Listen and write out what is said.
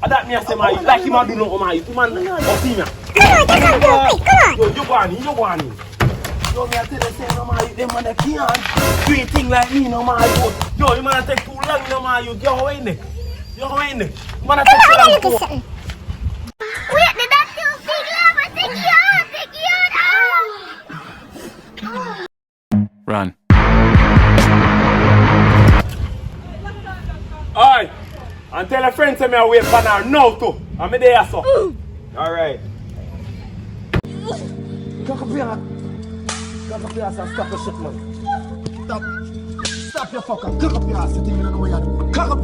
That me say my like him do no my you man or see me. You go on. Yo me tell you say no my them man they can't do thing like me no my yo you man take too long no my you go in there. Man take too long. Wait, did that still take you out? Run. Alright. And tell a friend to me I wait for her now too. I'm there so. Alright. Come up here. Stop your shit, man. Stop your fucker. Come up here. Sitting in the way. Come up.